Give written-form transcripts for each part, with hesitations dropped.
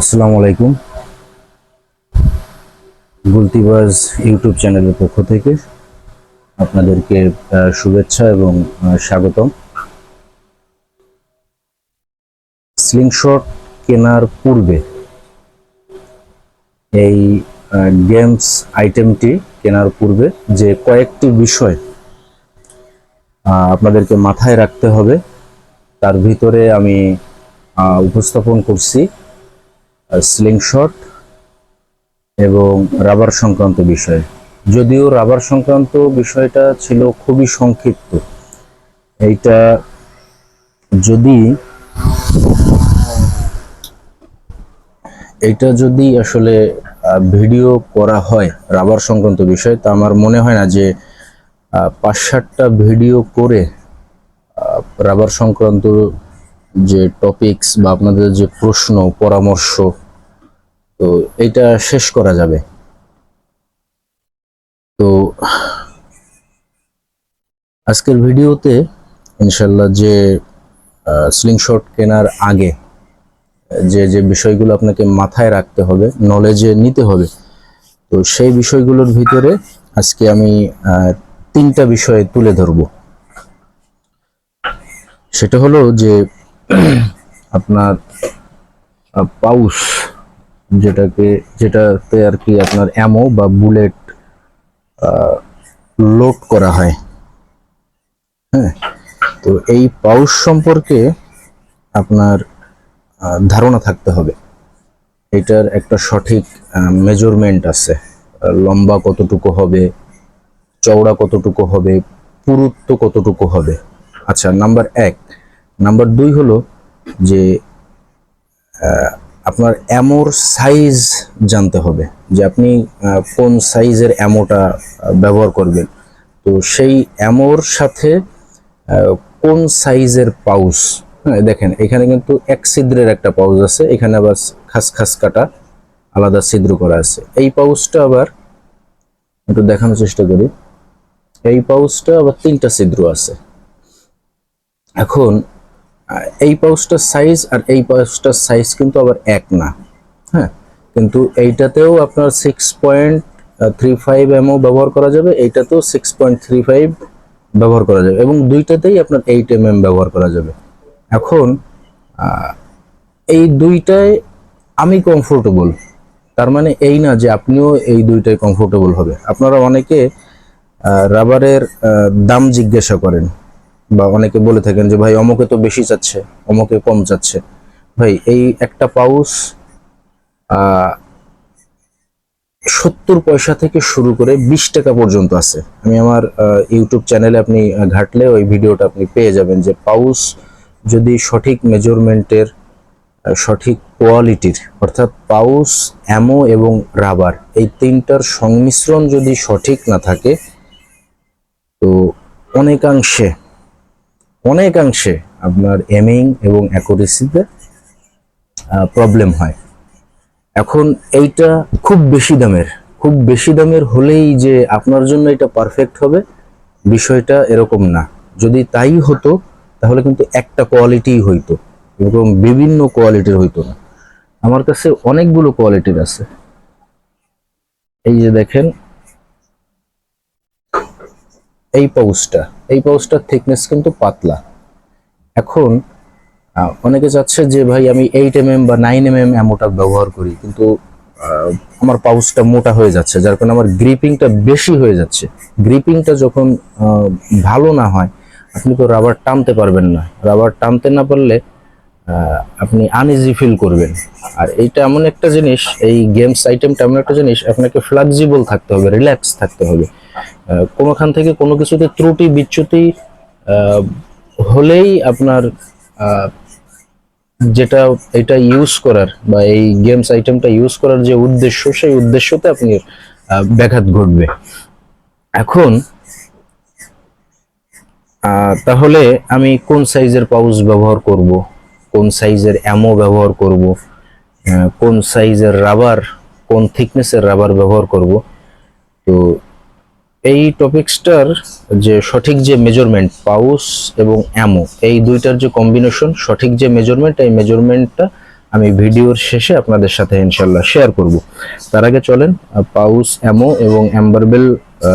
আসসালামু আলাইকুম। গুলতিবাজ ইউটিউব চ্যানেলের পক্ষ থেকে আপনাদেরকে শুভেচ্ছা এবং স্বাগতম। স্লিংশট কেনার পূর্বে এই গেমস আইটেমটি কেনার পূর্বে যে কয়েকটি বিষয় আপনাদেরকে মাথায় রাখতে হবে, তার ভিতরে আমি উপস্থাপন করছি স্লিংশট এবং রাবার সংক্রান্ত বিষয়। যদিও রাবার সংক্রান্ত বিষয়টা ছিল খুবই সংক্ষিপ্ত, এইটা যদি আসলে ভিডিও করা হয় রাবার সংক্রান্ত বিষয়, তা আমার মনে হয় না যে ৫-৭টা ভিডিও করে রাবার সংক্রান্ত যে টপিকস বা আপনাদের যে প্রশ্ন পরামর্শ, তো এইটা শেষ করা যাবে। তো আজকের ভিডিওতে ইনশাল্লাহ যে স্লিংশট কেনার আগে যে যে বিষয়গুলো আপনাকে মাথায় রাখতে হবে, নলেজে নিতে হবে, তো সেই বিষয়গুলোর ভিতরে আজকে আমি 3টা বিষয় তুলে ধরব। সেটা হলো যে আপনার পাউস, যেটাতে আর কি আপনার অ্যামো বা বুলেট লোড করা হয়। হ্যাঁ, তো এই পাউস সম্পর্কে আপনার ধারণা থাকতে হবে। এটার একটা সঠিক মেজারমেন্ট আছে, লম্বা কতটুকু হবে, চওড়া কতটুকু হবে, পুরুত্ব কতটুকু হবে। আচ্ছা, নাম্বার 1। নাম্বার 2 হলো যে আপনার অ্যামোর সাইজ জানতে হবে, যে আপনি কোন সাইজের অ্যামোটা ব্যবহার করবেন। তো সেই অ্যামোর সাথে কোন সাইজের পাউস। হ্যাঁ, দেখেন এখানে কিন্তু এক ছিদ্রের একটা পাউস আছে, এখানে আবার খাস খাস কাটা আলাদা ছিদ্র করা আছে। এই পাউসটা আবার একটু দেখানোর চেষ্টা করি। এই পাউচটা আবার 3টা ছিদ্র আছে। এখন এই পাউচটার সাইজ আর এই পাউচটার সাইজ কিন্তু আবার এক না। হ্যাঁ, কিন্তু এইটাতেও আপনার 6.35 এমও ব্যবহার করা যাবে, এইটাতেও 6.35 ব্যবহার করা যাবে, এবং দুইটাতেই আপনার 8 ব্যবহার করা যাবে। এখন এই দুইটায় আমি কমফোর্টেবল, তার মানে এই না যে আপনিও এই দুইটায় কমফোর্টেবল হবে। আপনারা অনেকে রাবারের দাম জিজ্ঞাসা করেন, বা অনেকে বলে থাকেন যে ভাই অমুকে তো বেশি চাচ্ছে, অমুকে কম চাচ্ছে। ভাই, এই একটা পাউচ 70 পয়সা থেকে শুরু করে 20 টাকা পর্যন্ত আছে। আমি আমার ইউটিউব চ্যানেলে আপনি ঘাটলে ওই ভিডিওটা আপনি পেয়ে যাবেন, যে পাউচ যদি সঠিক মেজারমেন্টের, সঠিক কোয়ালিটির, অর্থাৎ পাউচ, অ্যামো এবং রাবার, এই 3টার সংমিশ্রণ যদি সঠিক না থাকে, তো অনেকাংশে অনেকাংশে আপনার এমিং এবং অ্যাকুরেসিতে প্রবলেম হয়। এখন এইটা খুব বেশি দামের হলেই যে আপনার জন্য এটা পারফেক্ট হবে, বিষয়টা এরকম না। যদি তাই হতো তাহলে কিন্তু একটা কোয়ালিটি হইতো, এবং বিভিন্ন কোয়ালিটির হইতো না। আমার কাছে অনেকগুলো কোয়ালিটির আছে। এই যে দেখেন, এই পাউচটার থিকনেস কিন্তু পাতলা। এখন অনেকে চাচ্ছে যে ভাই আমি 8 বা 9 অ্যামোটা ব্যবহার করি, কিন্তু আমার পাউচটা মোটা হয়ে যাচ্ছে, যার কারণে আমার গ্রিপিংটা বেশি হয়ে যাচ্ছে। গ্রিপিংটা যখন ভালো না হয়, আপনি তো রাবার টানতে পারবেন না। রাবার টানতে না পারলে আপনি আনইজি ফিল করবেন। আর এইটা এমন একটা জিনিস, এই গেমস আইটেমটা এমন একটা জিনিস, আপনাকে ফ্লেক্সিবল থাকতে হবে, রিল্যাক্স থাকতে হবে। কোনোখান থেকে কোনো কিছুতে ত্রুটি বিচ্যুতি হলেই আপনার যেটা এটা ইউজ করার, বা এই গেমস আইটেমটা ইউজ করার যে উদ্দেশ্য, সেই উদ্দেশ্যতে আপনি ব্যাঘাত ঘটবে। এখন তাহলে আমি কোন সাইজের পাউচ ব্যবহার করব, কোন সাইজের অ্যামো ব্যবহার করব, কোন সাইজের রাবার, কোন থিকনেসের রাবার ব্যবহার করব, তো এই টপিকসটার যে সঠিক যে মেজারমেন্ট, পাউচ এবং অ্যামো, এই দুইটার যে কম্বিনেশন, সঠিক যে মেজারমেন্ট, এই মেজারমেন্টটা আমি ভিডিওর শেষে আপনাদের সাথে ইনশাল্লাহ শেয়ার করব। তার আগে চলেন পাউস, অ্যামো এবং অ্যাম্বারবেল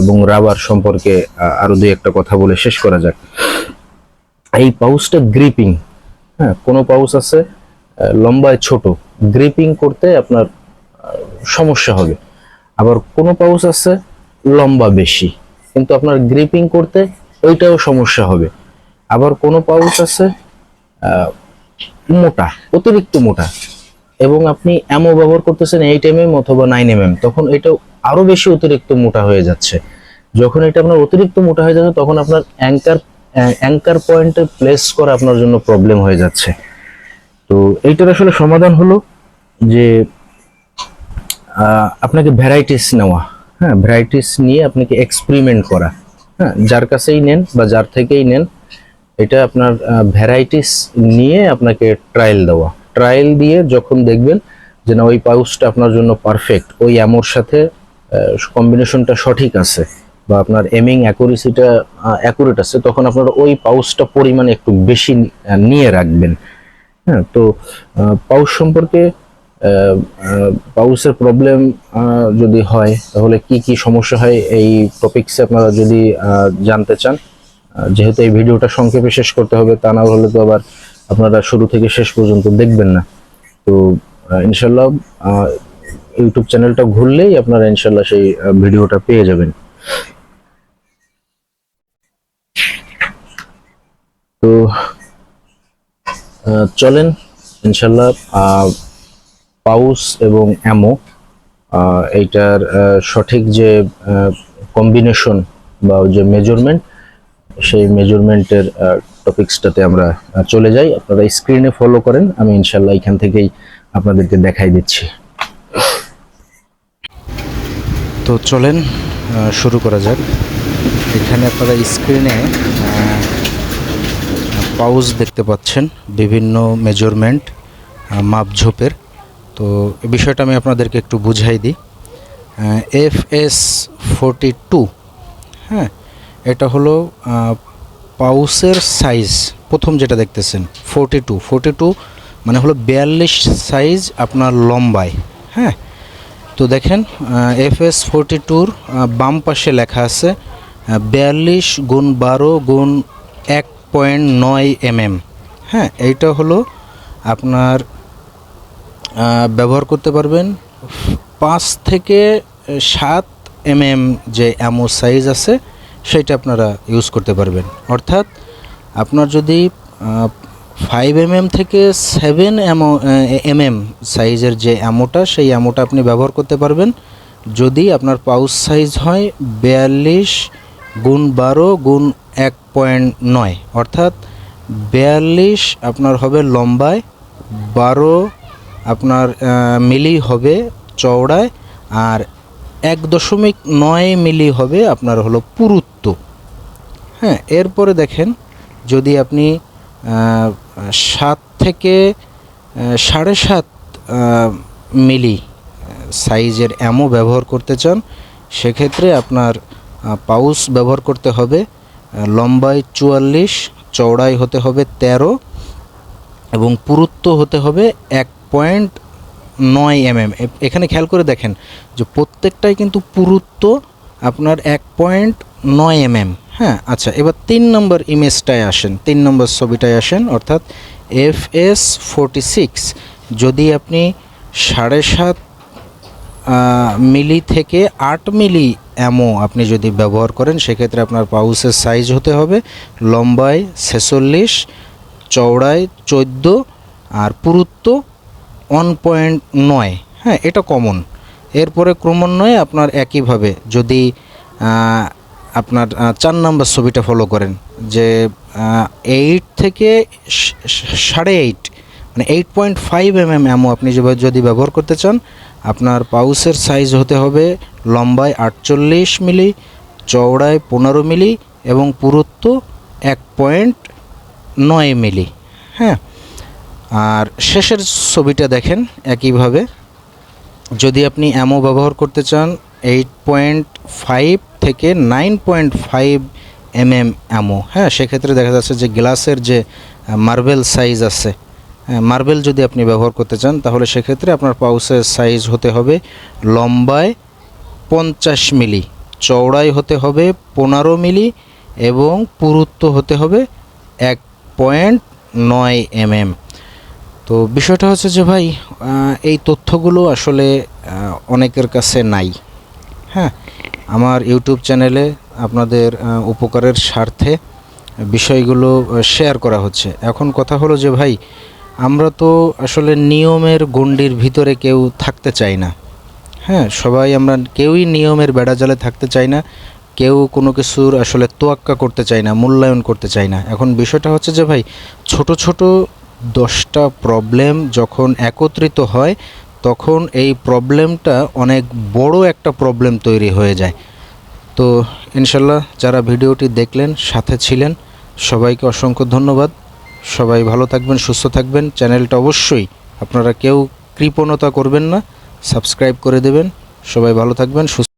এবং রাবার সম্পর্কে আরো দুই একটা কথা বলে শেষ করা যাক। এই পাউসটা গ্রিপিং, হ্যাঁ, কোনো পাউস আছে লম্বায় ছোট, গ্রিপিং করতে আপনার সমস্যা হবে। আবার কোনো পাউস আছে লম্বা বেশি, কিন্তু আপনার গ্রিপিং করতে ওইটাও সমস্যা হবে। আবার কোনো পাউস আছে মোটা, অতিরিক্ত মোটা, এবং আপনি অ্যামো ব্যবহার করতেছেন 8 mm অথবা 9 mm, তখন এটা আরো বেশি অতিরিক্ত মোটা হয়ে যাচ্ছে। যখন এটা আপনার অতিরিক্ত মোটা হয়ে যাচ্ছে তখন আপনার অ্যাঙ্কার পয়েন্টে প্লেস করা আপনার জন্য প্রবলেম হয়ে যাচ্ছে। তো এইটার আসলে সমাধান হলো যে আপনাকে ভ্যারাইটিস নেওয়া, হ্যাঁ, ভ্যারাইটিস নিয়ে আপনাকে এক্সপেরিমেন্ট করা, হ্যাঁ, যার কাছেই নেন বা যার থেকেই নেন, এটা আপনার ভ্যারাইটিস নিয়ে আপনাকে ট্রায়াল দেওয়া। ট্রায়াল দিয়ে যখন দেখবেন যে না ওই পাউচটা আপনার জন্য পারফেক্ট, ওই অ্যামোর সাথে কম্বিনেশনটা সঠিক আছে বা আপনার এমিং অ্যাকুরেসিটা অ্যাকুরেট আছে, তখন আপনার ওই পাউচটা পরিমাণ একটু বেশি নিয়ে রাখবেন। হ্যাঁ, তো পাউচ সম্পর্কে পাউচের প্রবলেম যদি হয় তাহলে কি কি সমস্যা হয় এই টপিকসে আপনারা যদি জানতে চান, যেহেতু এই ভিডিওটা সংক্ষেপে শেষ করতে হবে, তা না হলে তো আবার আপনারা শুরু থেকে শেষ পর্যন্ত দেখবেন না। তো ইনশাল্লাহ ইউটিউব চ্যানেলটা ঘুরলেই আপনারা ইনশাল্লাহ সেই ভিডিওটা পেয়ে যাবেন। তো চলেন ইনশাল্লাহ পাউস এবং অ্যামো এইটার সঠিক যে কম্বিনেশন বা যে মেজারমেন্ট, সেই মেজারমেন্টের টপিকসটাতে আমরা চলে যাই। আপনারা স্ক্রিনে ফলো করেন, আমি ইনশাল্লাহ এখান থেকেই আপনাদেরকে দেখাই দিচ্ছি। তো চলেন শুরু করা যাক। এখানে আপনারা স্ক্রিনে পাউস দেখতে পাচ্ছেন, বিভিন্ন মেজারমেন্ট, মাপঝোপের। তো এই বিষয়টা আমি আপনাদেরকে একটু বুঝাই দিই। FS42, হ্যাঁ, এটা হলো পাউসের সাইজ। প্রথম যেটা দেখতেছেন 42 মানে হলো 42 সাইজ আপনার লম্বায়। হ্যাঁ, তো দেখেন FS42-র বাম পাশে লেখা আছে 42 গুণ 12 গুণ 1.9 mm। হ্যাঁ, এইটা হলো আপনার ব্যবহার করতে পারবেন 5 থেকে 7 mm যে অ্যামো সাইজ আছে সেটা আপনারা ইউজ করতে পারবেন। অর্থাৎ আপনার যদি 5 mm থেকে 7 mm সাইজের যে অ্যামোটা, সেই অ্যামোটা আপনি ব্যবহার করতে পারবেন যদি আপনার পাউচ সাইজ হয় 42 গুণ 12 গুণ 1.9, অর্থাৎ 42 আপনার হবে লম্বায়, 12 আপনার মিলি হবে চওড়ায়, আর 1.9 মিলি হবে আপনার হলো পুরুত্ব। হ্যাঁ, এরপরে দেখেন যদি আপনি 7 থেকে 7.5 মিলি সাইজের অ্যামো ব্যবহার করতে চান, সেক্ষেত্রে আপনার পাউচ ব্যবহার করতে হবে লম্বায় 44, চওড়ায় হতে হবে 13 এবং পুরুত্ব হতে হবে 1.9 mm। এখানে খেয়াল করে দেখেন যে প্রত্যেকটাই কিন্তু পুরুত্ব আপনার 1.9 mm। হ্যাঁ, আচ্ছা, এবার 3 নম্বর ইমেজটায় আসেন, 3 নম্বর ছবিটায় আসেন, অর্থাৎ FS46। যদি আপনি 7.5 মিলি থেকে 8 মিলি অ্যামো আপনি যদি ব্যবহার করেন, সেক্ষেত্রে আপনার পাউচের সাইজ হতে হবে লম্বায় 46, চওড়ায় 14 আর পুরুত্ব 1.9। হ্যাঁ, এটা কমন। এরপরে ক্রমান্বয়ে আপনার একইভাবে যদি আপনার 4 নম্বর ছবিটা ফলো করেন, যে 8 থেকে 8.5 মানে 8.5 mm অ্যামো আপনি যদি ব্যবহার করতে চান, আপনার পাউচের সাইজ হতে হবে লম্বায় 48 মিলি, চওড়ায় 15 মিলি এবং পুরুত্ব 1.9 মিলি। হ্যাঁ, আর শেষের ছবিটা দেখেন একইভাবে, যদি আপনি অ্যামো ব্যবহার করতে চান 8.5 থেকে 9.5 mm অ্যামো, হ্যাঁ, সেক্ষেত্রে দেখা যাচ্ছে যে গ্লাসের যে মার্বেল সাইজ আছে মার্বেল যদি আপনি ব্যবহার করতে চান তাহলে সেক্ষেত্রে আপনার পাউচের সাইজ হতে হবে লম্বায় 50 মিলি, চওড়ায় হতে হবে 15 মিলি এবং পুরুত্ব হতে হবে 1.9 mm। তো বিষয়টা হচ্ছে যে ভাই এই তথ্যগুলো আসলে অনেকের কাছে নাই। হ্যাঁ, আমার ইউটিউব চ্যানেলে আপনাদের উপকারের স্বার্থে বিষয়গুলো শেয়ার করা হচ্ছে। এখন কথা হলো যে ভাই আমরা তো আসলে নিয়মের গণ্ডির ভিতরে কেউ থাকতে চাই না। হ্যাঁ, সবাই আমরা কেউই নিয়মের বেড়াজালে থাকতে চাই না, কেউ কোনো কিছুর আসলে তোয়াক্কা করতে চাই না, মূল্যায়ন করতে চাই না। এখন বিষয়টা হচ্ছে যে ভাই ছোট ছোট 10টা প্রবলেম যখন একত্রিত হয় তখন এই প্রবলেমটা অনেক বড় একটা প্রবলেম তৈরি হয়ে যায়। তো ইনশাল্লাহ যারা ভিডিওটি দেখলেন, সাথে ছিলেন, সবাইকে অসংখ্য ধন্যবাদ। সবাই ভালো থাকবেন, সুস্থ থাকবেন। চ্যানেলটা অবশ্যই আপনারা কেউ কৃপণতা করবেন না, সাবস্ক্রাইব করে দেবেন। সবাই ভালো থাকবেন, সুস্থ